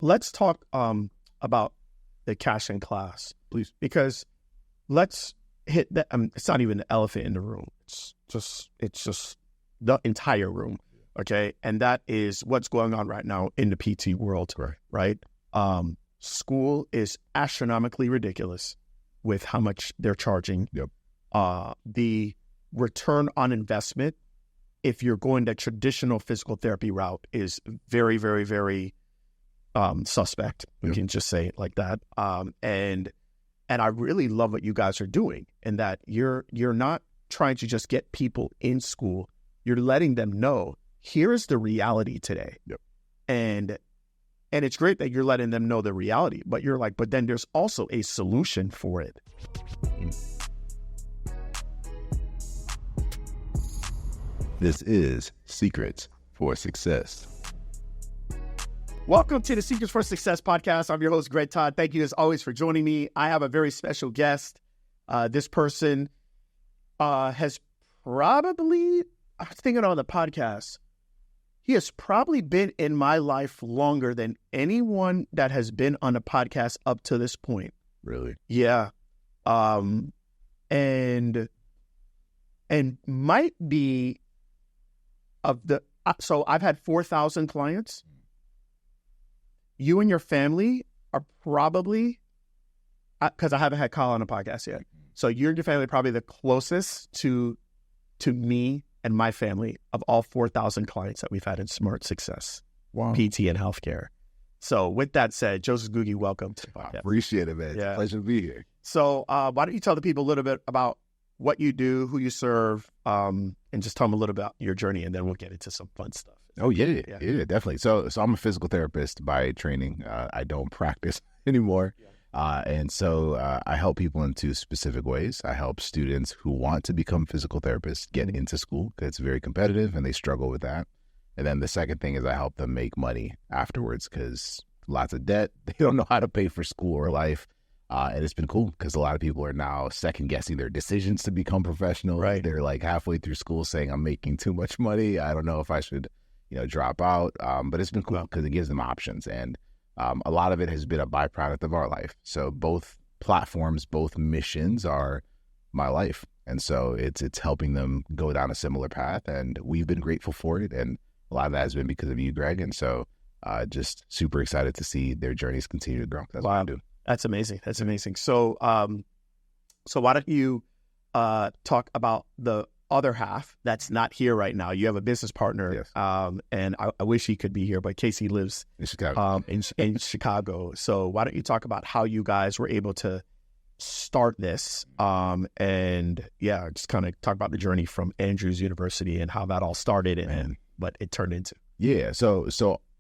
let's talk about the cash in class, please, because let's hit that. It's not even the elephant in the room. It's just the entire room. Okay. And that is what's going on right now in the PT world. Right. School is astronomically ridiculous with how much they're charging. Yep. The return on investment, if you're going the traditional physical therapy route, is very, very, very suspect. We can just say it like that. And I really love what you guys are doing, in that you're not trying to just get people in school. You're letting them know, here is the reality today. Yep. And it's great that you're letting them know the reality, but you're like, but then there's also a solution for it. This is Secrets for Success. Welcome to the Secrets for Success podcast. I'm your host, Greg Todd. Thank you as always for joining me. I have a very special guest. This person has probably, I was thinking on the podcast, he has probably been in my life longer than anyone that has been on a podcast up to this point. Really? Yeah. And might be of the, so I've had 4,000 clients. You and your family are probably, because I haven't had Kyle on a podcast yet. So you and your family are probably the closest to me and my family of all 4,000 clients that we've had in Smart Success, PT and healthcare. So with that said, Joses Ngugi, welcome to the podcast. Appreciate it, man. It's a pleasure to be here. So why don't you tell the people a little bit about what you do, who you serve, and just tell them a little about your journey, and then we'll get into some fun stuff. Oh, yeah, definitely. So I'm a physical therapist by training. I don't practice anymore. And so I help people in two specific ways. I help students who want to become physical therapists get into school because it's very competitive and they struggle with that. And then the second thing is I help them make money afterwards because lots of debt. They don't know how to pay for school or life. And it's been cool because a lot of people are now second guessing their decisions to become professional. Right. They're like halfway through school saying, I'm making too much money. I don't know if I should, drop out. But it's been cool because it gives them options. And a lot of it has been a byproduct of our life. So both platforms, both missions are my life. And so it's helping them go down a similar path. And we've been grateful for it. And a lot of that has been because of you, Greg. And so just super excited to see their journeys continue to grow. That's what I do. That's amazing. That's amazing. So so why don't you talk about the other half that's not here right now? You have a business partner, yes. And I wish he could be here, but Casey lives in Chicago. In Chicago. So why don't you talk about how you guys were able to start this, and just kind of talk about the journey from Andrews University and how that all started and what it turned into. Yeah. So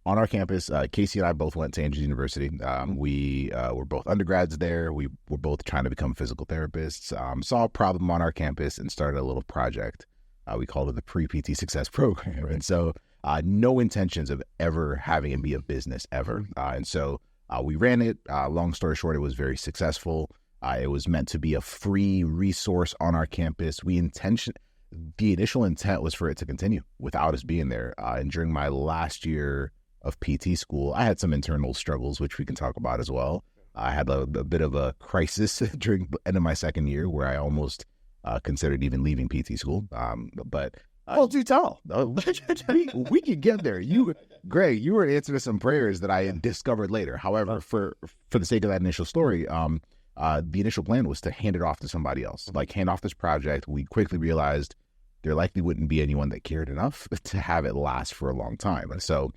on our campus, Casey and I both went to Andrews University. We were both undergrads there. We were both trying to become physical therapists. Saw a problem on our campus and started a little project. We called it the Pre-PT Success Program. And so no intentions of ever having it be a business ever. And so we ran it. Long story short, it was very successful. It was meant to be a free resource on our campus. The initial intent was for it to continue without us being there. And during my last year of PT school, I had some internal struggles, which we can talk about as well. I had a bit of a crisis during the end of my second year where I almost considered even leaving PT school. But do tell. we could get there. Greg, you were answering some prayers that I had discovered later. However, for the sake of that initial story, the initial plan was to hand it off to somebody else, like hand off this project. We quickly realized there likely wouldn't be anyone that cared enough to have it last for a long time. And so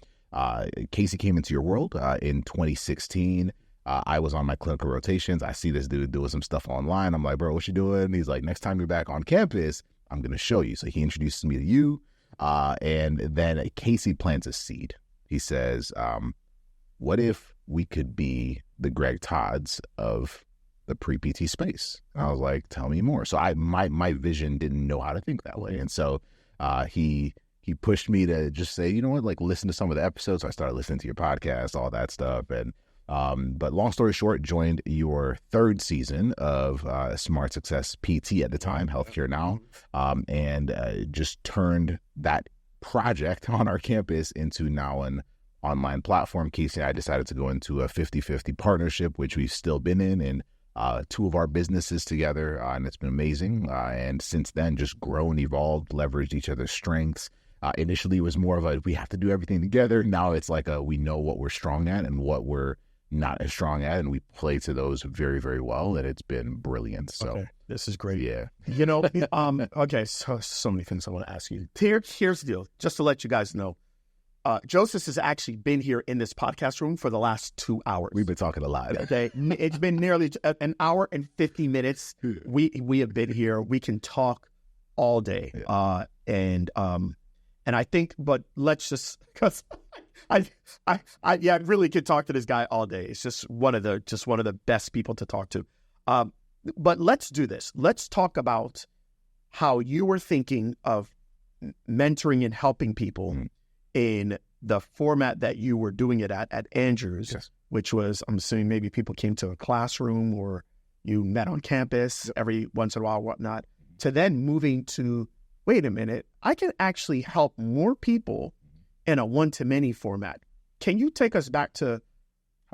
Casey came into your world in 2016. I was on my clinical rotations. I see this dude doing some stuff online. I'm like, bro, what you doing? He's like, next time you're back on campus, I'm going to show you. So he introduces me to you. And then Casey plants a seed. He says, what if we could be the Greg Todds of the pre-PT space? I was like, tell me more. So my vision didn't know how to think that way. And so he pushed me to just say, you know what, like listen to some of the episodes. So I started listening to your podcast, all that stuff. And but long story short, joined your third season of Smart Success PT at the time, Healthcare Now, and just turned that project on our campus into now an online platform. Casey and I decided to go into a 50-50 partnership, which we've still been in, and 2 of our businesses together, and it's been amazing. And since then, just grown, evolved, leveraged each other's strengths. Initially, it was more of a, we have to do everything together. Now it's like we know what we're strong at and what we're not as strong at, and we play to those very, very well, and it's been brilliant. So okay. This is great. Yeah. Okay, so many things I want to ask you. Here's the deal, just to let you guys know. Joses has actually been here in this podcast room for the last 2 hours. We've been talking a lot. Okay, it's been nearly an hour and 50 minutes. We have been here. We can talk all day. Yeah. And I think, but let's just, because I really could talk to this guy all day. It's just one of the best people to talk to. But let's do this. Let's talk about how you were thinking of mentoring and helping people in the format that you were doing it at Andrews, yes. Which was, I'm assuming maybe people came to a classroom or you met on campus every once in a while, whatnot, to then moving to, wait a minute, I can actually help more people in a one-to-many format. Can you take us back to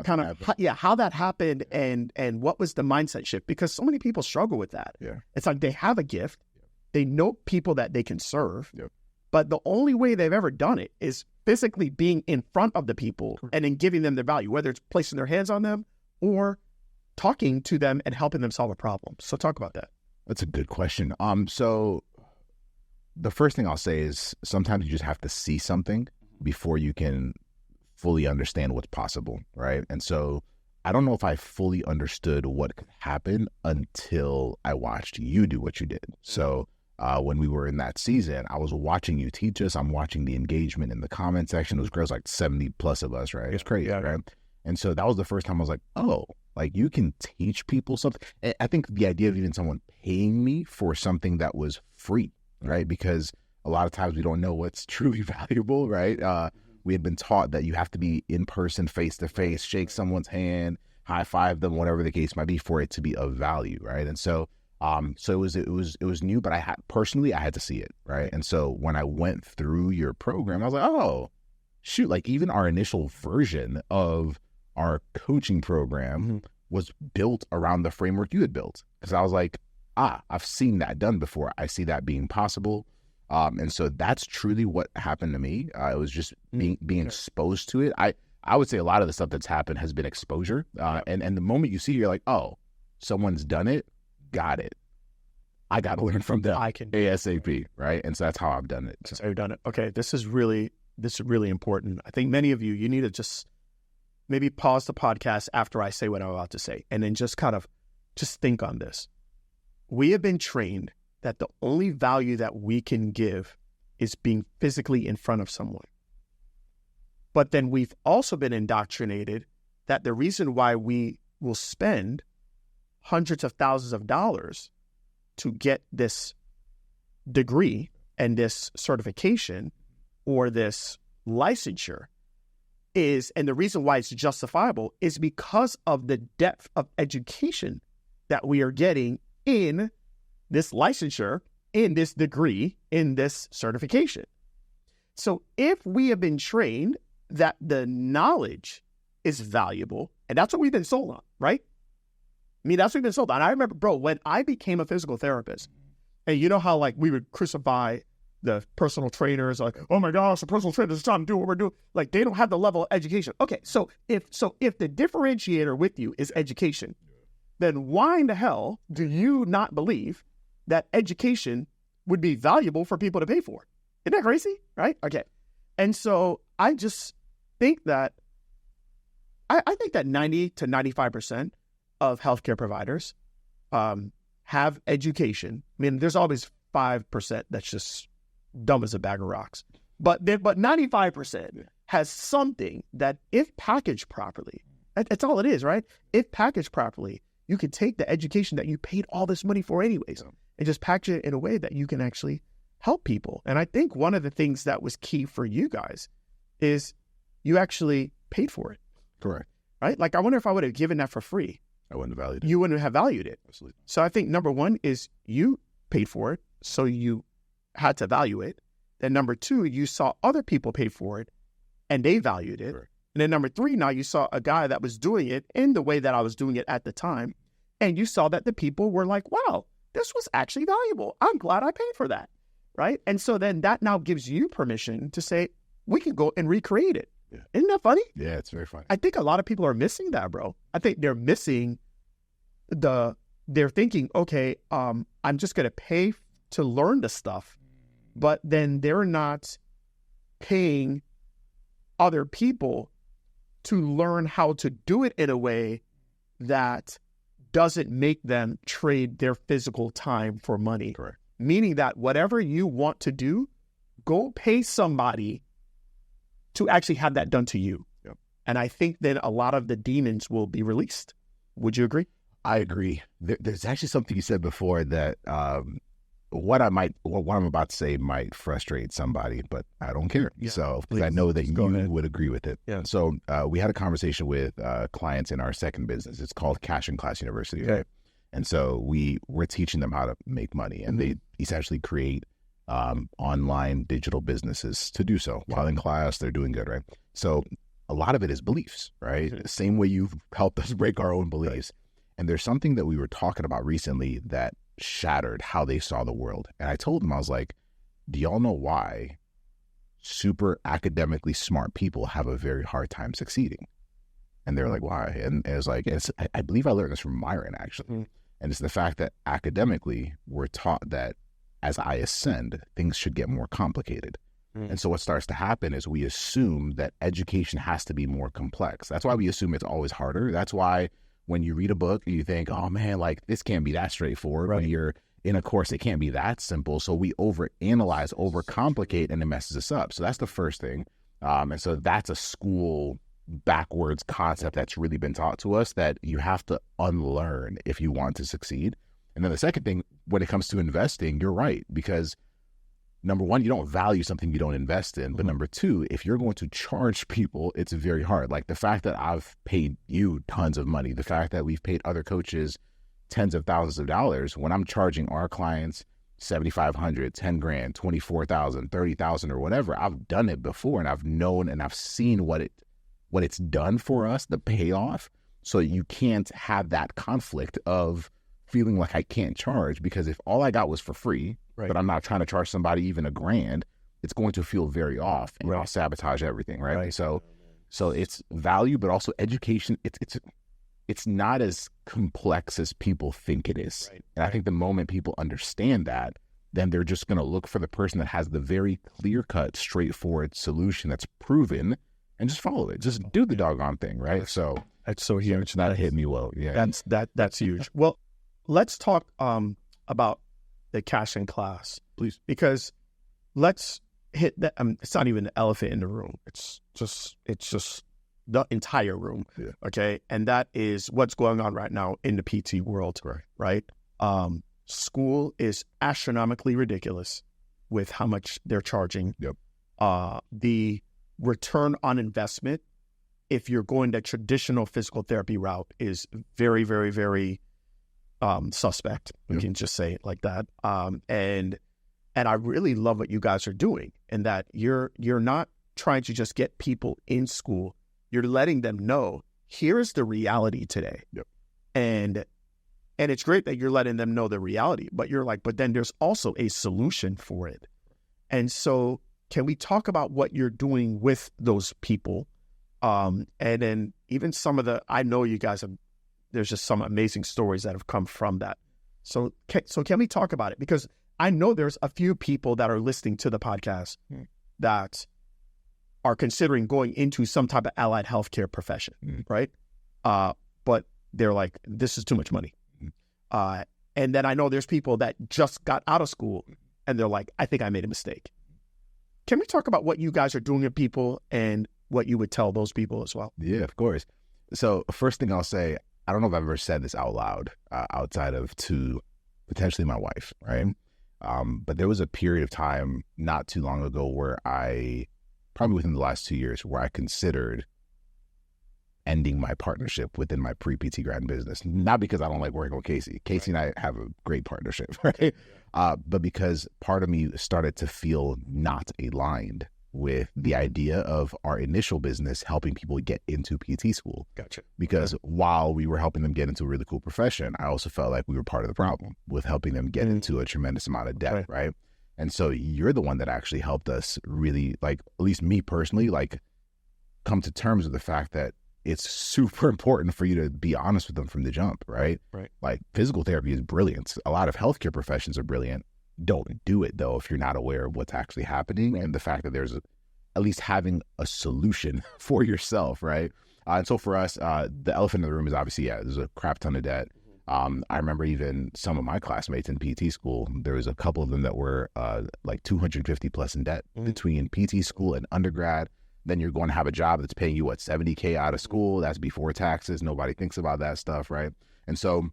how that happened and what was the mindset shift? Because so many people struggle with that. Yeah. It's like they have a gift. They know people that they can serve. Yep. But the only way they've ever done it is physically being in front of the people and then giving them their value, whether it's placing their hands on them or talking to them and helping them solve a problem. So talk about that. That's a good question. So the first thing I'll say is sometimes you just have to see something before you can fully understand what's possible, right? And so I don't know if I fully understood what could happen until I watched you do what you did. So when we were in that season, I was watching you teach us. I'm watching the engagement in the comment section. It was girls like 70 plus of us, right? It's crazy, right? And so that was the first time I was like, oh, like you can teach people something. I think the idea of even someone paying me for something that was free, right? Because a lot of times we don't know what's truly valuable, right? We had been taught that you have to be in person, face to face, shake someone's hand, high five them, whatever the case might be, for it to be of value, right? And so it was new, but I had to see it, right? And so when I went through your program, I was like, oh, shoot, like even our initial version of our coaching program was built around the framework you had built. Because I was like, I've seen that done before. I see that being possible. And so that's truly what happened to me. It was just being exposed to it. I would say a lot of the stuff that's happened has been exposure. And the moment you see it, you're like, oh, someone's done it, got it. I got to learn from them ASAP, right? And so that's how I've done it. That's how you've done it. Okay, this is really important. I think many of you need to just maybe pause the podcast after I say what I'm about to say, and then just think on this. We have been trained that the only value that we can give is being physically in front of someone. But then we've also been indoctrinated that the reason why we will spend hundreds of thousands of dollars to get this degree and this certification or this licensure and the reason why it's justifiable is because of the depth of education that we are getting in this licensure, in this degree, in this certification. So if we have been trained that the knowledge is valuable, and that's what we've been sold on, right? I mean, that's what we've been sold on. I remember, bro, when I became a physical therapist, and you know how like we would crucify the personal trainers, like, oh my gosh, the personal trainers, time to do what we're doing. Like they don't have the level of education. Okay, so if the differentiator with you is education, then why in the hell do you not believe that education would be valuable for people to pay for? Isn't that crazy? Right? Okay. And so I just think that I think that 90 to 95% of healthcare providers have education. I mean, there's always 5% that's just dumb as a bag of rocks. But 95% has something that if packaged properly, that's all it is, right? If packaged properly, you could take the education that you paid all this money for anyways and just package it in a way that you can actually help people. And I think one of the things that was key for you guys is you actually paid for it. Correct. Right? Like, I wonder if I would have given that for free. I wouldn't have valued it. You wouldn't have valued it. Absolutely. So I think number one is you paid for it, so you had to value it. Then number two, you saw other people pay for it, and they valued it. Sure. And then number 3, now you saw a guy that was doing it in the way that I was doing it at the time. And you saw that the people were like, wow, this was actually valuable. I'm glad I paid for that. Right. And so then that now gives you permission to say, we can go and recreate it. Yeah. Isn't that funny? Yeah, it's very funny. I think a lot of people are missing that, bro. I think they're missing they're thinking, okay, I'm just going to pay to learn the stuff, but then they're not paying other people to learn how to do it in a way that doesn't make them trade their physical time for money. Correct. Meaning that whatever you want to do, go pay somebody to actually have that done to you. Yep. And I think then a lot of the demons will be released. Would you agree? I agree. There's actually something you said before that what I'm about to say might frustrate somebody, but I don't care. Yeah, so because I know that you would agree with it. Yeah. So we had a conversation with clients in our second business. It's called Cash and Class University, right? And so we're teaching them how to make money, and they essentially create online digital businesses to do so. While in class, they're doing good, right? So a lot of it is beliefs, right? The same way you've helped us break our own beliefs. Right. And there's something that we were talking about recently that shattered how they saw the world. And I told them, I was like, do y'all know why super academically smart people have a very hard time succeeding? And they're like, why? And it was like, I believe I learned this from Myron, actually. And it's the fact that academically, we're taught that as I ascend, things should get more complicated. And so what starts to happen is we assume that education has to be more complex. That's why we assume it's always harder. That's why when you read a book, you think, oh man, like this can't be that straightforward. Right. When you're in a course, it can't be that simple. So we overanalyze, overcomplicate, and it messes us up. So that's the first thing. And so that's a school backwards concept that's really been taught to us that you have to unlearn if you want to succeed. And then the second thing, when it comes to investing, you're right, because number one, you don't value something you don't invest in. But number two, if you're going to charge people, it's very hard. Like the fact that I've paid you tons of money, the fact that we've paid other coaches tens of thousands of dollars, when I'm charging our clients $7,500, 10 grand, 24,000, 30,000 or whatever, I've done it before and I've known and I've seen what it's done for us, the payoff. So you can't have that conflict of feeling like I can't charge, because if all I got was for free, but I'm not trying to charge somebody even $1,000, it's going to feel very off and I'll sabotage everything, right? So it's value, but also education. It's not as complex as people think it is. And I think the moment people understand that, then they're just going to look for the person that has the very clear-cut, straightforward solution that's proven and just follow it. Just do the doggone thing, right? So that's so huge. That hit me well. Yeah, that's huge. Well, let's talk about the cash in class, please, because let's hit that. It's not even the elephant in the room. It's just the entire room. Yeah. Okay, and that is what's going on right now in the PT world. Right. School is astronomically ridiculous with how much they're charging. Yep. The return on investment, if you're going the traditional physical therapy route, is very, very, very suspect. We can just say it like that. And I really love what you guys are doing, and that you're not trying to just get people in school. You're letting them know, here's the reality today. Yep. And it's great that you're letting them know the reality, but you're like, but then there's also a solution for it. And so can we talk about what you're doing with those people? And then even some of I know you guys have, there's just some amazing stories that have come from that. So can we talk about it? Because I know there's a few people that are listening to the podcast that are considering going into some type of allied healthcare profession, right? But they're like, this is too much money. And then I know there's people that just got out of school and they're like, I think I made a mistake. Can we talk about what you guys are doing with people and what you would tell those people as well? Yeah, of course. So first thing I'll say, I don't know if I've ever said this out loud outside of to potentially my wife, right? But there was a period of time not too long ago where probably within the last 2 years, where I considered ending my partnership within my pre-PT grad business. Not because I don't like working with Casey. Casey and I have a great partnership, right? But because part of me started to feel not aligned with the idea of our initial business helping people get into PT school. Gotcha. Because while we were helping them get into a really cool profession, I also felt like we were part of the problem with helping them get into a tremendous amount of debt, right? And so you're the one that actually helped us really, like, at least me personally, like, come to terms with the fact that it's super important for you to be honest with them from the jump, right? Right. Like, physical therapy is brilliant. A lot of healthcare professions are brilliant. Don't do it, though, if you're not aware of what's actually happening and the fact that there's at least having a solution for yourself, right? And so for us, the elephant in the room is obviously, there's a crap ton of debt. I remember even some of my classmates in PT school, there was a couple of them that were like 250 plus in debt between PT school and undergrad. Then you're going to have a job that's paying you, what, $70K out of school. That's before taxes. Nobody thinks about that stuff, right? And so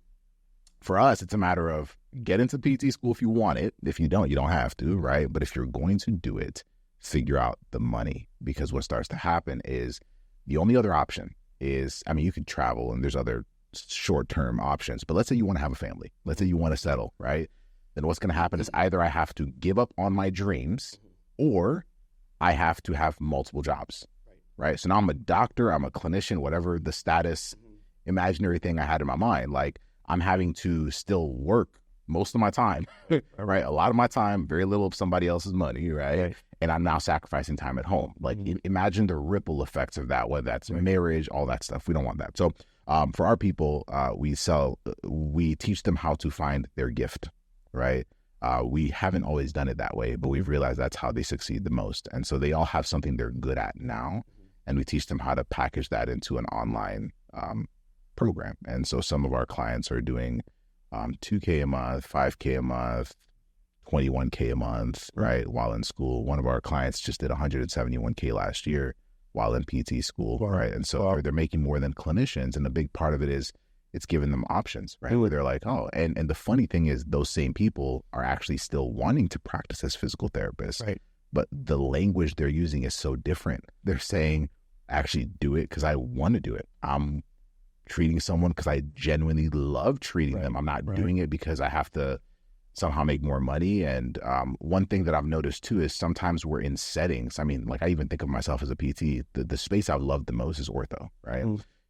for us, it's a matter of get into PT school if you want it. If you don't, you don't have to, right? But if you're going to do it, figure out the money, because what starts to happen is the only other option is, I mean, you can travel and there's other short-term options, but let's say you want to have a family. Let's say you want to settle, right? Then what's going to happen is either I have to give up on my dreams or I have to have multiple jobs, right? So now I'm a doctor, I'm a clinician, whatever the status, imaginary thing I had in my mind. Like, I'm having to still work most of my time, right? A lot of my time, very little of somebody else's money, right? And I'm now sacrificing time at home. Like, imagine the ripple effects of that, whether that's marriage, all that stuff. We don't want that. So for our people, we teach them how to find their gift, right? We haven't always done it that way, but we've realized that's how they succeed the most. And so they all have something they're good at now, and we teach them how to package that into an online program. And so some of our clients are doing $2K a month, $5K a month, $21K a month, right, while in school. One of our clients just did $171K last year while in PT school, right? And so they're making more than clinicians, and a big part of it is it's giving them options, right? Where they're like, oh, and the funny thing is those same people are actually still wanting to practice as physical therapists, right? But the language they're using is so different. They're saying, actually do it because I want to do it. I'm treating someone because I genuinely love treating them. I'm not doing it because I have to somehow make more money. And one thing that I've noticed too is sometimes we're in settings. I mean, like, I even think of myself as a PT. The space I love the most is ortho, right?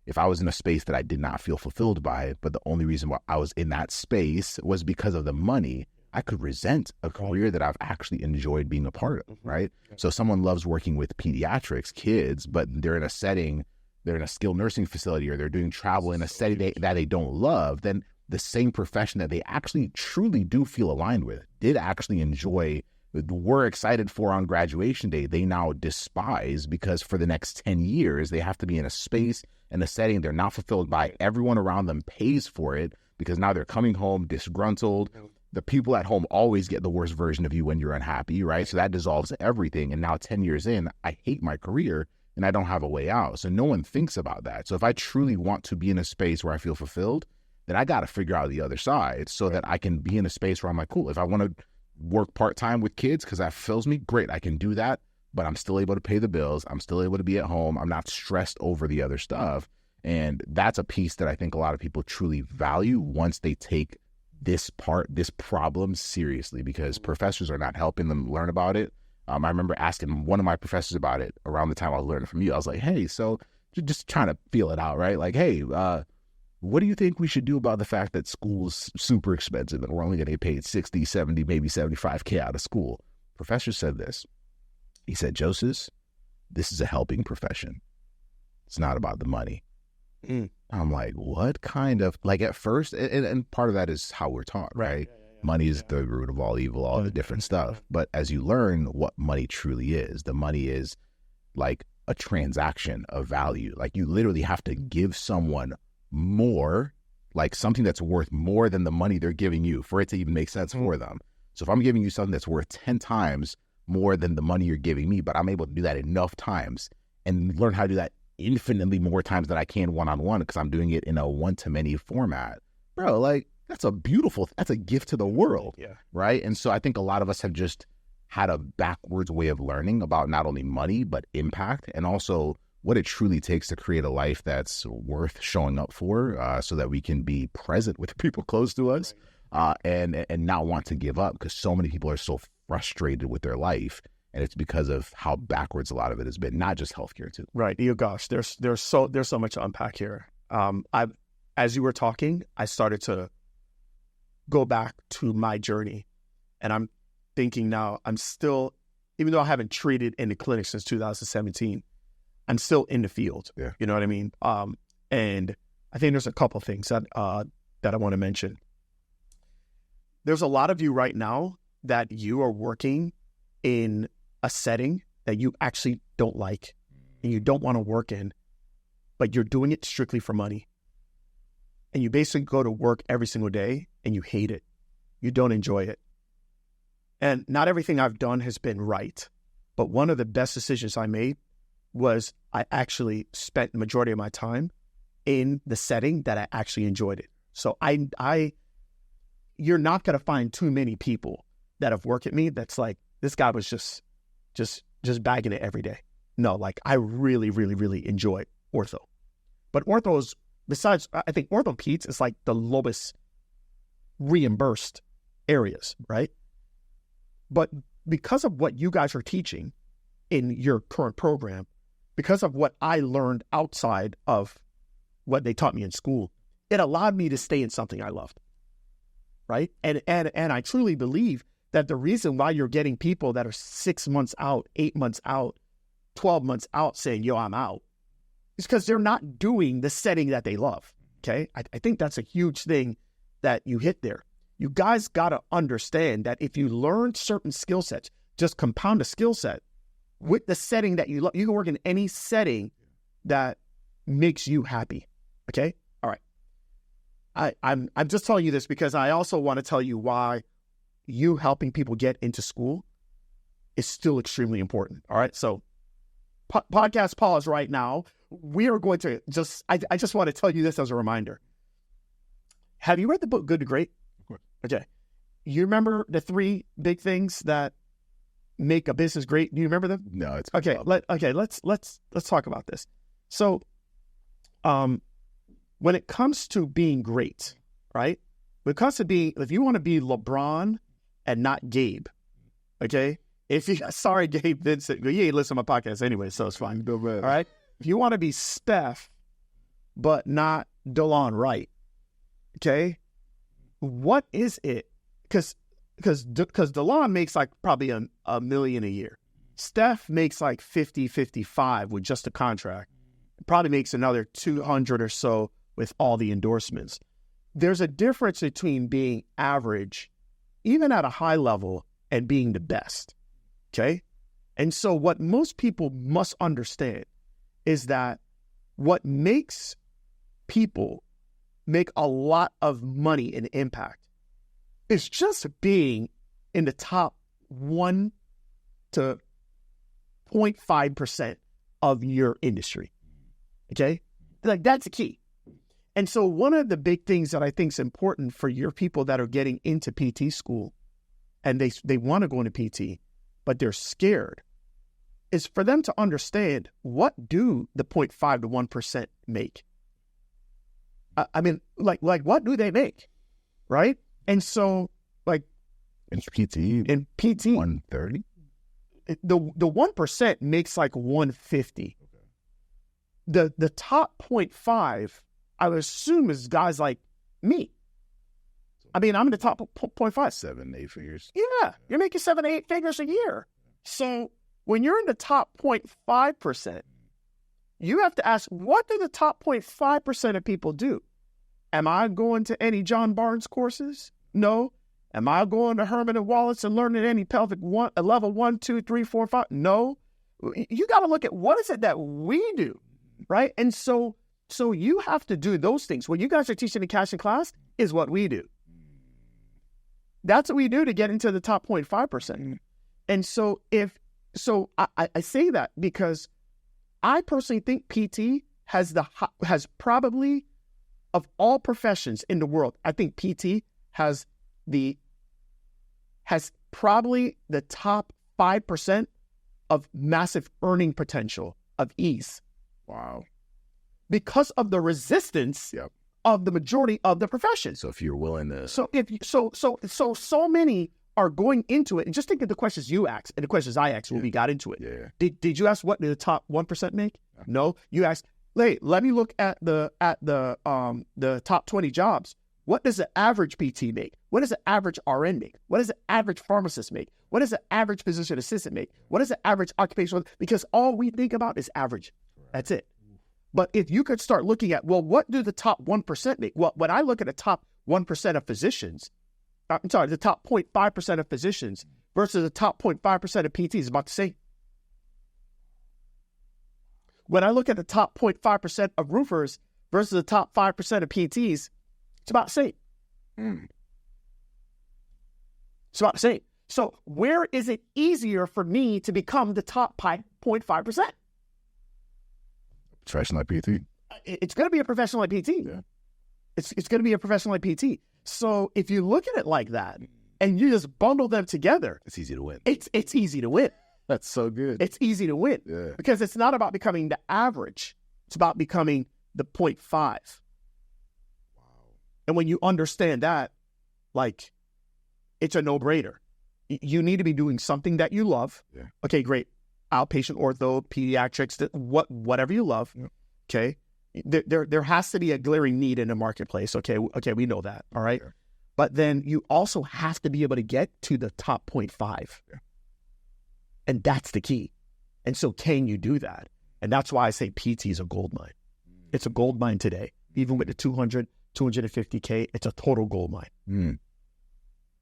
If I was in a space that I did not feel fulfilled by, but the only reason why I was in that space was because of the money, I could resent a career that I've actually enjoyed being a part of, right? So someone loves working with pediatrics, kids, but they're in a setting, they're in a skilled nursing facility, or they're doing travel in a setting that they don't love, then the same profession that they actually truly do feel aligned with, did actually enjoy, were excited for on graduation day, they now despise because for the next 10 years, they have to be in a space and a setting they're not fulfilled by. Everyone around them pays for it because now they're coming home disgruntled. The people at home always get the worst version of you when you're unhappy, right? So that dissolves everything. And now 10 years in, I hate my career and I don't have a way out. So no one thinks about that. So if I truly want to be in a space where I feel fulfilled, then I got to figure out the other side so that I can be in a space where I'm like, cool, if I want to work part-time with kids because that fills me, great, I can do that, but I'm still able to pay the bills. I'm still able to be at home. I'm not stressed over the other stuff. And that's a piece that I think a lot of people truly value once they take this problem seriously, because professors are not helping them learn about it. I remember asking one of my professors about it around the time I was learning from you. I was like, hey, so just trying to feel it out, right? Like, hey, what do you think we should do about the fact that school's super expensive and we're only going to get paid 60, 70, maybe 75K out of school? Professor said this. He said, Joses, this is a helping profession. It's not about the money. I'm like, what kind of, like, at first, and part of that is how we're taught, right? Money is the root of all evil, all the different stuff. But as you learn what money truly is, the money is like a transaction of value. Like, you literally have to give someone more, like something that's worth more than the money they're giving you for it to even make sense for them. So if I'm giving you something that's worth 10 times more than the money you're giving me, but I'm able to do that enough times and learn how to do that infinitely more times than I can one-on-one because I'm doing it in a one-to-many format, bro, like, that's a gift to the world, right? And so I think a lot of us have just had a backwards way of learning about not only money, but impact, and also what it truly takes to create a life that's worth showing up for, so that we can be present with people close to us, and not want to give up, because so many people are so frustrated with their life And it's because of how backwards a lot of it has been, not just healthcare too. Right. Oh gosh, there's so much to unpack here. As you were talking, I started to go back to my journey, and I'm thinking now, I'm still, even though I haven't treated in the clinic since 2017, I'm still in the field. Yeah. You know what I mean? And I think there's a couple things that I want to mention. There's a lot of you right now that you are working in a setting that you actually don't like and you don't want to work in, but you're doing it strictly for money. And you basically go to work every single day and you hate it. You don't enjoy it. And not everything I've done has been right, but one of the best decisions I made was I actually spent the majority of my time in the setting that I actually enjoyed it. So you're not going to find too many people that have worked at me that's like, this guy was just bagging it every day. No, like I really, really, really enjoy ortho. But ortho is, besides, I think orthopeds is like the lowest reimbursed areas, right? But because of what you guys are teaching in your current program, because of what I learned outside of what they taught me in school, it allowed me to stay in something I loved, right? And I truly believe that the reason why you're getting people that are 6 months out, 8 months out, 12 months out saying, yo, I'm out, is because they're not doing the setting that they love, okay? I think that's a huge thing that you hit there. You guys got to understand that if you learn certain skill sets, just compound a skill set with the setting that you love. You can work in any setting that makes you happy, okay? All right. I'm just telling you this because I also want to tell you why you helping people get into school is still extremely important, all right? So podcast pause right now. We are going to I just want to tell you this as a reminder. Have you read the book Good to Great? Of course. Okay. You remember the 3 big things that make a business great? Do you remember them? No, it's okay. Let's talk about this. So, when it comes to being great, right? When it comes to being, if you want to be LeBron and not Gabe, okay? Sorry, Gabe Vincent, you ain't listen to my podcast anyway, so it's fine. No, all right? If you want to be Steph, but not DeLon Wright, okay? What is it? Because DeLon makes like probably a million a year. Steph makes like 50, 55 with just a contract. Probably makes another 200 or so with all the endorsements. There's a difference between being average, even at a high level, and being the best, okay? And so what most people must understand is that what makes people make a lot of money and impact is just being in the top 1 to 0.5% of your industry, okay? Like, that's the key. And so one of the big things that I think is important for your people that are getting into PT school and they want to go into PT, but they're scared, is for them to understand, what do the 0.5 to 1% make? I mean, like what do they make, right? And so, like, in PT 130, the 1% makes like 150. Okay. The top 0.5, I would assume, is guys like me. I mean, I'm in the top 0.5. 7, 8 figures. Yeah, you're making 7, 8 figures a year. So when you're in the top 0.5%, you have to ask, what do the top 0.5% of people do? Am I going to any John Barnes courses? No. Am I going to Herman and Wallace and learning any pelvic level 1, 2, 3, 4, 5? No. You got to look at what is it that we do, right? And so you have to do those things. What you guys are teaching in cash in class is what we do. That's what we do to get into the top 0.5%. And so I say that because I personally think PT has probably, of all professions in the world, I think PT has probably the top 5% of massive earning potential of ease. Wow. Because of the resistance of the majority of the profession. So if you're willing to, so many are going into it, and just think of the questions you asked and the questions I asked when we got into it. Yeah. Did you ask what did the top 1% make? No. You asked, hey, let me look at the top 20 jobs. What does the average PT make? What does the average RN make? What does the average pharmacist make? What does the average physician assistant make? What does the average occupational? Because all we think about is average. That's it. But if you could start looking at, well, what do the top 1% make? Well, when I look at the top 1% of physicians, the top 0.5% of physicians versus the top 0.5% of PTs is about the same. When I look at the top 0.5% of roofers versus the top 5% of PTs, it's about the same. It's about the same. So where is it easier for me to become the top 0.5%? Professional PT. It's going to be a professional PT. Yeah. It's going to be a professional PT. So if you look at it like that and you just bundle them together, It's easy to win. it's easy to win. That's so good. It's easy to win because it's not about becoming the average. It's about becoming the 0.5. Wow. And when you understand that, like, it's a no-brainer. You need to be doing something that you love. Yeah. Okay, great. Outpatient ortho, pediatrics, whatever you love. Yeah. Okay. There has to be a glaring need in the marketplace. Okay, we know that. All right. Yeah. But then you also have to be able to get to the top 0.5. Yeah. And that's the key. And so can you do that? And that's why I say PT is a gold mine. It's a gold mine today. Even with the 200, 250K, it's a total gold mine.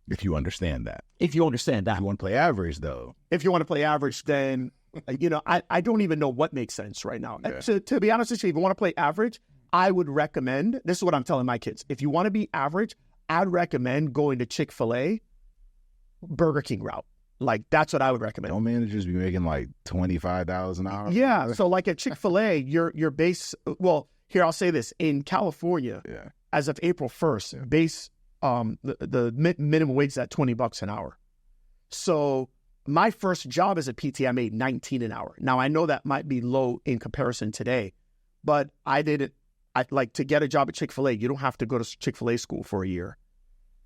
If you understand that. If you understand that. If you want to play average, though. If you want to play average, then, I don't even know what makes sense right now. Yeah. To be honest with you, if you want to play average, I would recommend, this is what I'm telling my kids. If you want to be average, I'd recommend going to Chick-fil-A, Burger King route. Like, that's what I would recommend. Don't managers be making like $25 an hour? Yeah. So like at Chick-fil-A, your base, well, here, I'll say this. In California, as of April 1st, base, the minimum wage is at $20 an hour. So my first job as a PT, I made $19 an hour. Now, I know that might be low in comparison today, but I did it. To get a job at Chick-fil-A, you don't have to go to Chick-fil-A school for a year.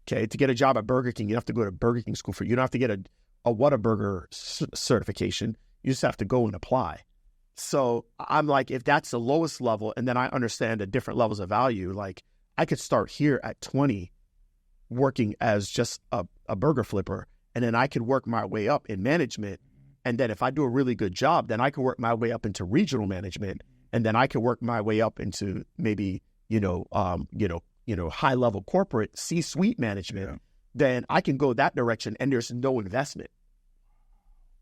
Okay. To get a job at Burger King, you have to go to Burger King school you don't have to get a Whataburger certification. You just have to go and apply. So I'm like, if that's the lowest level, and then I understand the different levels of value, like I could start here at 20 working as just a burger flipper, and then I could work my way up in management. And then if I do a really good job, then I could work my way up into regional management, and then I could work my way up into maybe, high level corporate C-suite management. Yeah. Then I can go that direction, and there's no investment.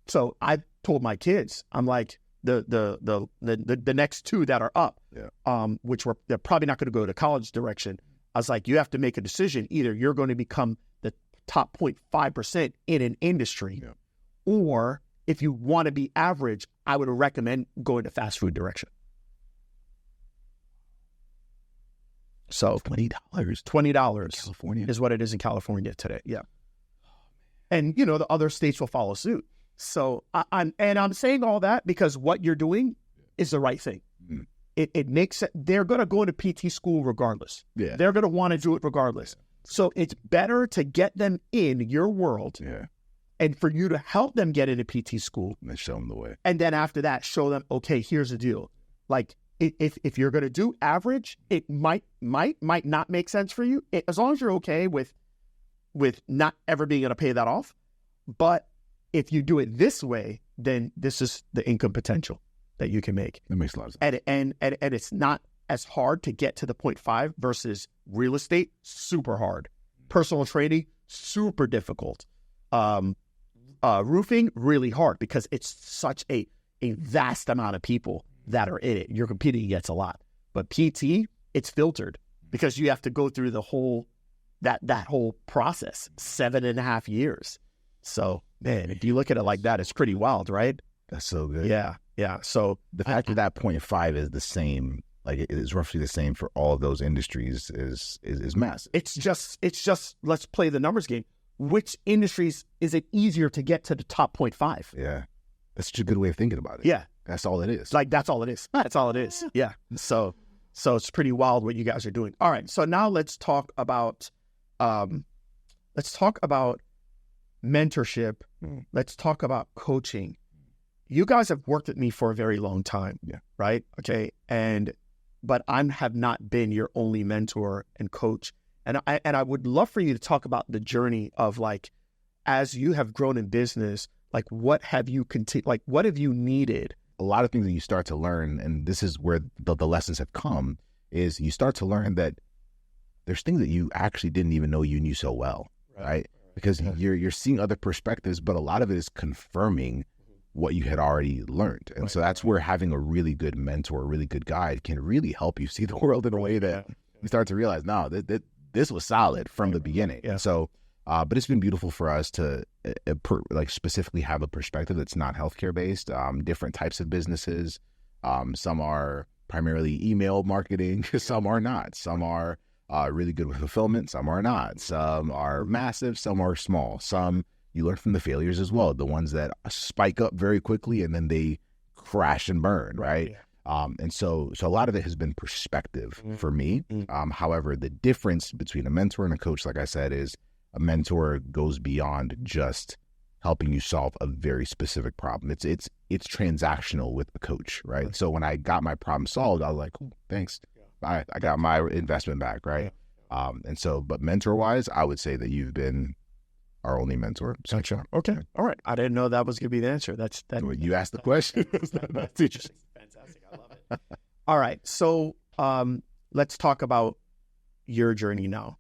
So I told my kids, I'm like, the next two that are up, which they're probably not going to go to college direction. I was like, you have to make a decision. Either you're going to become the top 0.5% in an industry, or if you want to be average, I would recommend going to fast food direction. So $20 California is what it is in California today. Yeah. And, the other states will follow suit. So I'm saying all that because what you're doing is the right thing. Mm. It makes it, they're going to go to PT school regardless. Yeah. They're going to want to do it regardless. So it's better to get them in your world and for you to help them get into PT school. And show them the way. And then after that, show them, okay, here's the deal. Like, if you're going to do average, it might not make sense for you, as long as you're okay with not ever being able to pay that off. But if you do it this way, then this is the income potential that you can make. That makes a lot of sense. And it's not as hard to get to the 0.5 versus real estate, super hard. Personal training, super difficult. Roofing, really hard because it's such a vast amount of people that are in it. You're competing against a lot. But PT, it's filtered because you have to go through the whole that whole process, 7.5 years. So, man, if you look at it like that, it's pretty wild, right? That's so good. Yeah. So the fact that 0.5 is the same, like it is roughly the same for all of those industries is massive. It's just let's play the numbers game. Which industries is it easier to get to the top 0.5? Yeah. That's such a good way of thinking about it. Yeah. That's all it is. Like, that's all it is. That's all it is. Yeah. So it's pretty wild what you guys are doing. mentorship. Let's talk about coaching. You guys have worked with me for a very long time. Yeah. Right. Okay. But I have not been your only mentor and coach. And I would love for you to talk about the journey of like, as you have grown in business, like what have you what have you needed? A lot of things that you start to learn, and this is where the lessons have come, is you start to learn that there's things that you actually didn't even know you knew so well, right? Because you're seeing other perspectives, but a lot of it is confirming what you had already learned. And so that's where having a really good mentor, a really good guide can really help you see the world in a way that you start to realize, no, this was solid from the beginning. Yeah. So, but it's been beautiful for us to specifically have a perspective that's not healthcare based, different types of businesses. Some are primarily email marketing, some are not. Some are really good with fulfillment, some are not. Some are massive, some are small. Some you learn from the failures as well, the ones that spike up very quickly and then they crash and burn, right? Yeah. And so a lot of it has been perspective for me. However, the difference between a mentor and a coach, like I said, is a mentor goes beyond just helping you solve a very specific problem. It's transactional with the coach, right? So when I got my problem solved, I was like, oh, thanks. I got my investment back, right? And so, but mentor-wise, I would say that you've been our only mentor. Gotcha. Okay. All right. I didn't know that was going to be the answer. You asked the question. That's interesting. Fantastic. I love it. All right. So let's talk about your journey now.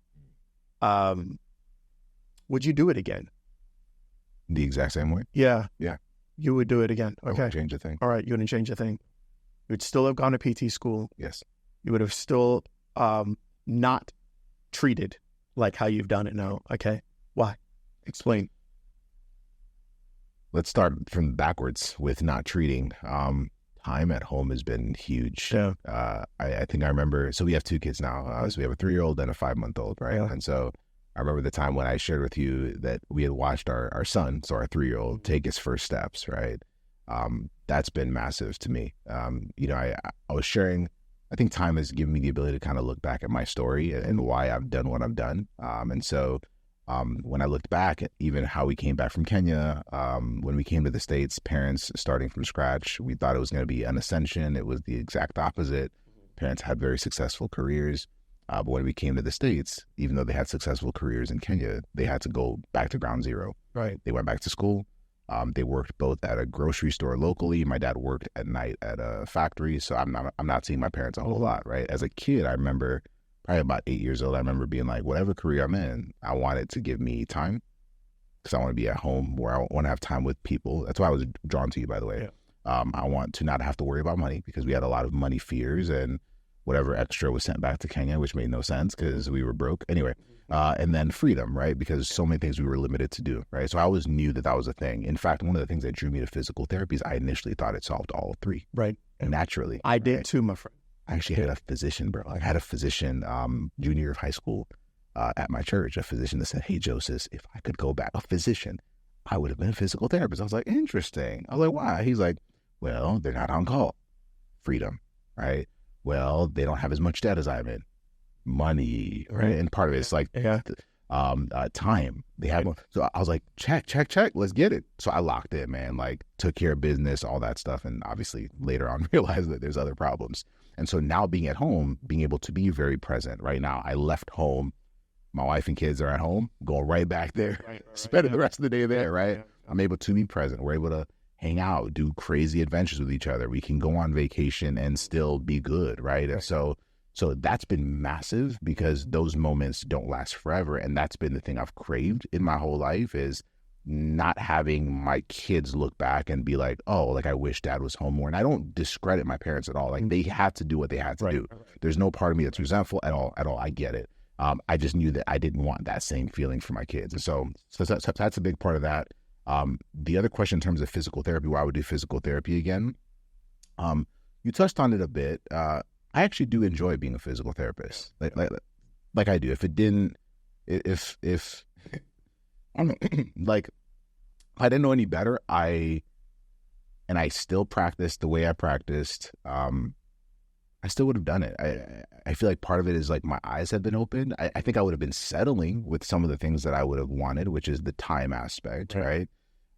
Would you do it again? The exact same way? Yeah. Yeah. You would do it again. Okay. I wouldn't change a thing. All right. You wouldn't change a thing. You would still have gone to PT school. Yes. You would have still not treated like how you've done it now. Okay. Why? Explain. Let's start from backwards with not treating. Time at home has been huge. Yeah. I think I remember, so we have two kids now. So we have a 3-year-old and a 5-month-old, right? Yeah. And so I remember the time when I shared with you that we had watched our son, so our 3-year-old, take his first steps, right? That's been massive to me. I was sharing, I think time has given me the ability to kind of look back at my story and why I've done what I've done. And so when I looked back at even how we came back from Kenya, when we came to the States, parents starting from scratch, we thought it was going to be an ascension. It was the exact opposite. Parents had very successful careers. But when we came to the States, even though they had successful careers in Kenya, they had to go back to ground zero. Right. They went back to school. They worked both at a grocery store locally. My dad worked at night at a factory. So I'm not seeing my parents a whole lot, right? As a kid, I remember probably about 8 years old, I remember being like, whatever career I'm in, I want it to give me time because I want to be at home where I want to have time with people. That's why I was drawn to you, by the way. Yeah. I want to not have to worry about money because we had a lot of money fears and whatever extra was sent back to Kenya, which made no sense because we were broke. Anyway, and then freedom, right? Because so many things we were limited to do, right? So I always knew that was a thing. In fact, one of the things that drew me to physical therapy is I initially thought it solved all three. Right. Naturally. I did too, my friend. I actually had a physician, bro. I had a physician junior year of high school at my church, a physician that said, hey, Joses, if I could go back, a physician, I would have been a physical therapist. I was like, interesting. I was like, why? He's like, well, they're not on call. Freedom, right? Well, they don't have as much debt as I'm in. Money, right? And part of it's like time. They have, so I was like, check, let's get it. So I locked in, man, like took care of business, all that stuff. And obviously later on realized that there's other problems. And so now being at home, being able to be very present right now, I left home. My wife and kids are at home, going right back there, spending the rest of the day there, right? I'm able to be present. We're able to hang out, do crazy adventures with each other. We can go on vacation and still be good, right? And so that's been massive because those moments don't last forever. And that's been the thing I've craved in my whole life is not having my kids look back and be like, oh, like I wish dad was home more. And I don't discredit my parents at all. Like they had to do what they had to do. There's no part of me that's resentful at all. I get it. I just knew that I didn't want that same feeling for my kids. And so that's a big part of that. The other question in terms of physical therapy, why I would do physical therapy again. You touched on it a bit. I actually do enjoy being a physical therapist. Like I do. If I don't know, like I didn't know any better. I still practice the way I practiced. I I still would have done it. I feel like part of it is like my eyes have been opened. I think I would have been settling with some of the things that I would have wanted, which is the time aspect, right?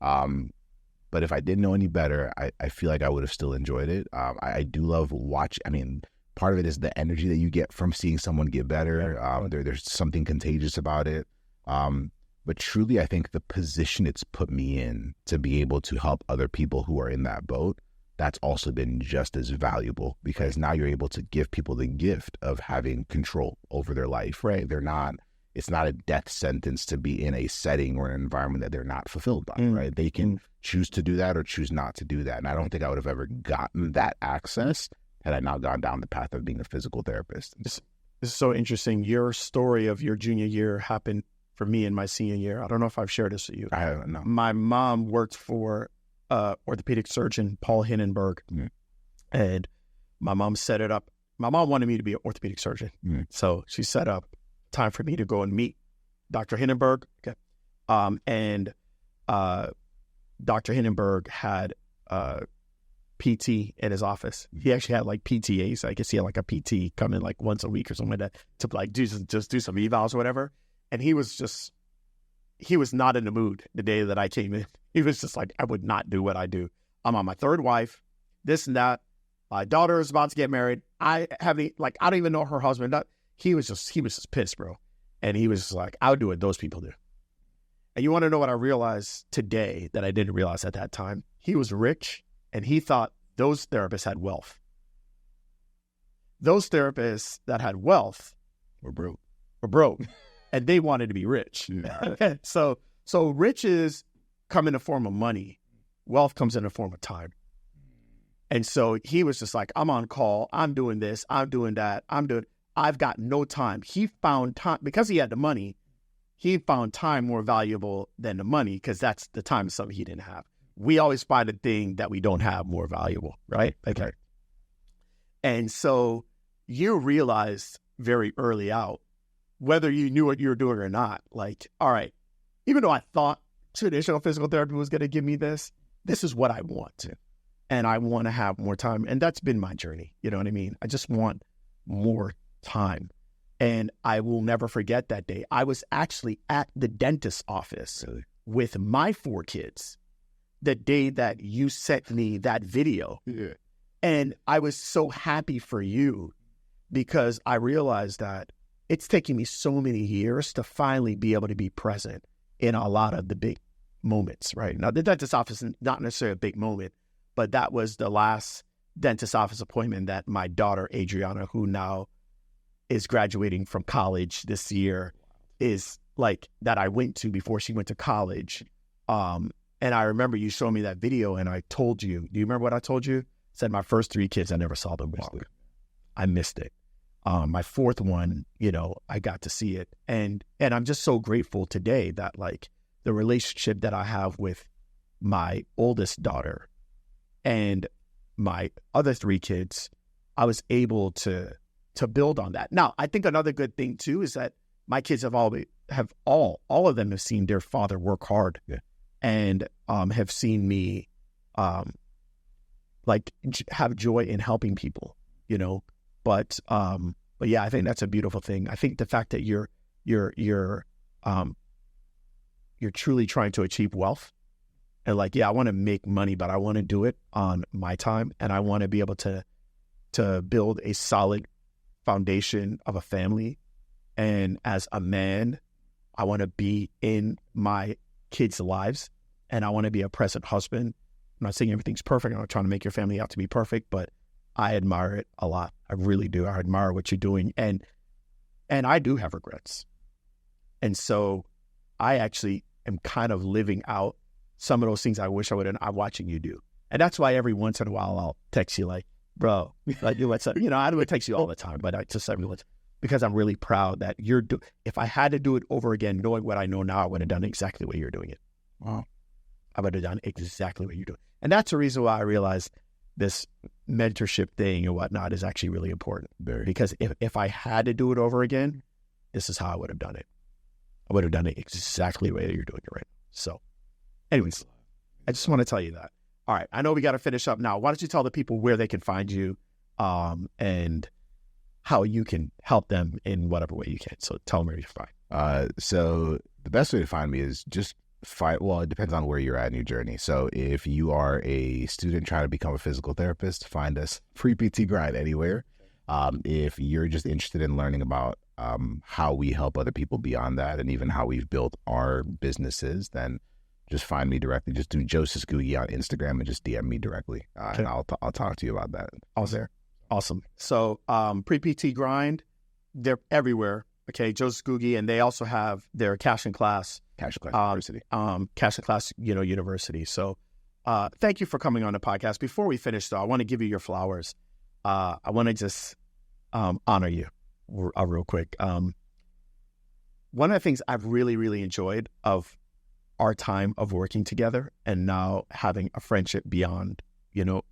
But if I didn't know any better, I feel like I would have still enjoyed it. I do love I mean, part of it is the energy that you get from seeing someone get better. There's something contagious about it. But truly, I think the position it's put me in to be able to help other people who are in that boat, that's also been just as valuable, because now you're able to give people the gift of having control over their life, right? It's not a death sentence to be in a setting or an environment that they're not fulfilled by, right? They can choose to do that or choose not to do that. And I don't think I would have ever gotten that access had I not gone down the path of being a physical therapist. This is so interesting. Your story of your junior year happened for me in my senior year. I don't know if I've shared this with you. I haven't, no. My mom worked for orthopedic surgeon Paul Hindenburg, and my mom set it up. My mom wanted me to be an orthopedic surgeon, so she set up time for me to go and meet Dr. Hindenburg. Okay, and Dr. Hindenburg had PT in his office. He actually had like PTAs. I guess he had like a PT come in like once a week or something like that to like just do some evals or whatever. And he was not in the mood the day that I came in. He was just like, I would not do what I do. I'm on my third wife, this and that. My daughter is about to get married. I don't even know her husband. He was just pissed, bro. And he was like, I'll do what those people do. And you want to know what I realized today that I didn't realize at that time? He was rich, and he thought those therapists had wealth. Those therapists that had wealth were broke. And they wanted to be rich. So riches come in the form of money. Wealth comes in the form of time. And so he was just like, I'm on call. I'm doing this. I'm doing that. I've got no time. He found time because he had the money. He found time more valuable than the money, because that's the time is something he didn't have. We always find the thing that we don't have more valuable, right? Okay. And so you realized very early out, whether you knew what you were doing or not, like, all right, even though I thought traditional physical therapy was going to give me this is what I want. And I want to have more time. And that's been my journey. You know what I mean? I just want more time. And I will never forget that day. I was actually at the dentist's office with my 4 kids the day that you sent me that video. Yeah. And I was so happy for you, because I realized that it's taken me so many years to finally be able to be present in a lot of the big moments, right? Now, the dentist office is not necessarily a big moment, but that was the last dentist office appointment that my daughter, Adriana, who now is graduating from college this year, is like that I went to before she went to college. And I remember you showing me that video, and I told you, do you remember what I told you? I said my first 3 kids, I never saw them walk. I missed it. My 4th one, I got to see it. And I'm just so grateful today that like the relationship that I have with my oldest daughter and my other 3 kids, I was able to build on that. Now, I think another good thing too is that my kids all of them have seen their father work hard, and have seen me like have joy in helping people, But yeah, I think that's a beautiful thing. I think the fact that you're truly trying to achieve wealth, and like, yeah, I want to make money, but I want to do it on my time, and I want to be able to build a solid foundation of a family. And as a man, I want to be in my kids' lives, and I want to be a present husband. I'm not saying everything's perfect. I'm not trying to make your family out to be perfect, but I admire it a lot. I really do. I admire what you're doing. And I do have regrets. And so I actually am kind of living out some of those things I wish I would have. I'm watching you do. And that's why every once in a while I'll text you like, bro, like, what's up? I don't text you all the time, but I just every once, because I'm really proud that if I had to do it over again, knowing what I know now, I would have done exactly the way you're doing it. Wow. I would have done exactly what you're doing. And that's the reason why I realized this mentorship thing and whatnot is actually really important. Because if I had to do it over again, this is how I would have done it. I would have done it exactly the way you're doing it right now. So anyways, I just want to tell you that. All right. I know we got to finish up now. Why don't you tell the people where they can find you, and how you can help them in whatever way you can. So tell them where you find. So the best way to find me is just well, it depends on where you're at in your journey. So if you are a student trying to become a physical therapist, find us free PT Grind anywhere. If you're just interested in learning about how we help other people beyond that, and even how we've built our businesses, then just find me directly. Just do Joses Ngugi on Instagram and just DM me directly, and I'll talk to you about that. Awesome. So pre-PT Grind, they're everywhere. Okay, Joses Ngugi, and they also have their Cash and Class University. Cash and Class, university. So thank you for coming on the podcast. Before we finish, though, I want to give you your flowers. I want to just honor you real quick. One of the things I've really, really enjoyed of our time of working together, and now having a friendship beyond,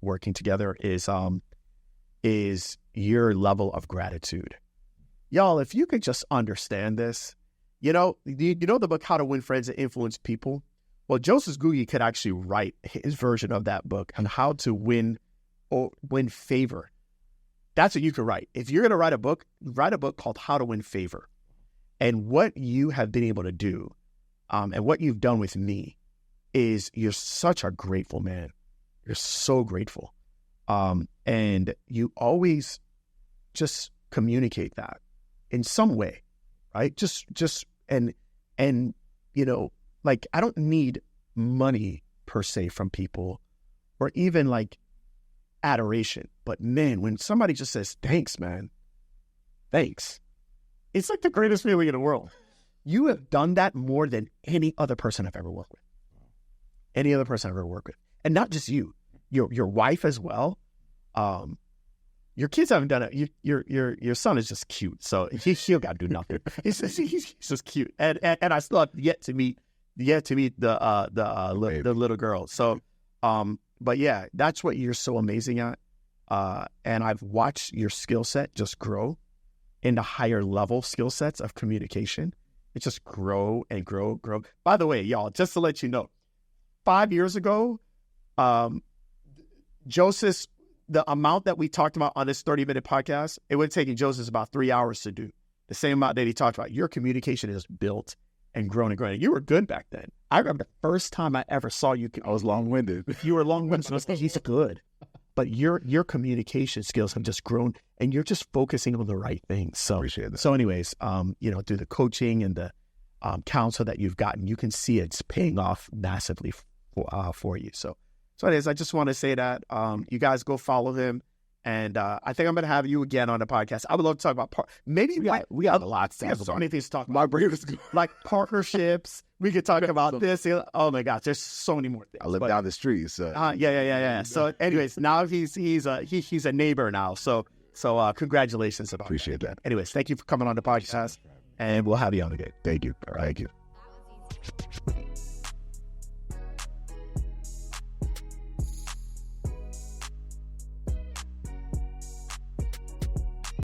working together, is your level of gratitude. Y'all, if you could just understand this, you know the book, How to Win Friends and Influence People? Well, Joses Ngugi could actually write his version of that book on how to win favor. That's what you could write. If you're going to write a book called How to Win Favor. And what you have been able to do, and what you've done with me, is you're such a grateful man. You're so grateful. And you always just communicate that in some way, right? And like, I don't need money per se from people, or even like adoration. But man, when somebody just says, thanks, man, thanks, it's like the greatest feeling in the world. You have done that more than any other person I've ever worked with. Any other person I've ever worked with. And not just you, your wife as well. Your kids haven't done it. Your son is just cute, so he'll got to do nothing. He's just cute, and I still have yet to meet the little girl. So, but yeah, that's what you're so amazing at. And I've watched your skill set just grow into higher level skill sets of communication. It just grow and grow. By the way, y'all, just to let you know, 5 years ago, Joses, the amount that we talked about on this 30-minute podcast, it would have taken Joses about 3 hours to do. The same amount that he talked about. Your communication is built and grown and grown. You were good back then. I remember the first time I ever saw you. I was long-winded. You were long-winded. So he's good. But your communication skills have just grown, and you're just focusing on the right things. So, appreciate that. So anyways, through the coaching and the counsel that you've gotten, you can see it's paying off massively for you. So anyways, I just want to say that you guys go follow him. And I think I'm going to have you again on the podcast. I would love to talk about maybe we got a lot to talk about. So many things to talk about. My brain is like partnerships. We could talk about this. Oh my gosh, there's so many more things. I live down the street. So yeah. So anyways, now he's a neighbor now. So congratulations about appreciate that. Anyways, thank you for coming on the podcast, and we'll have you on again. Thank you. All right. Thank you.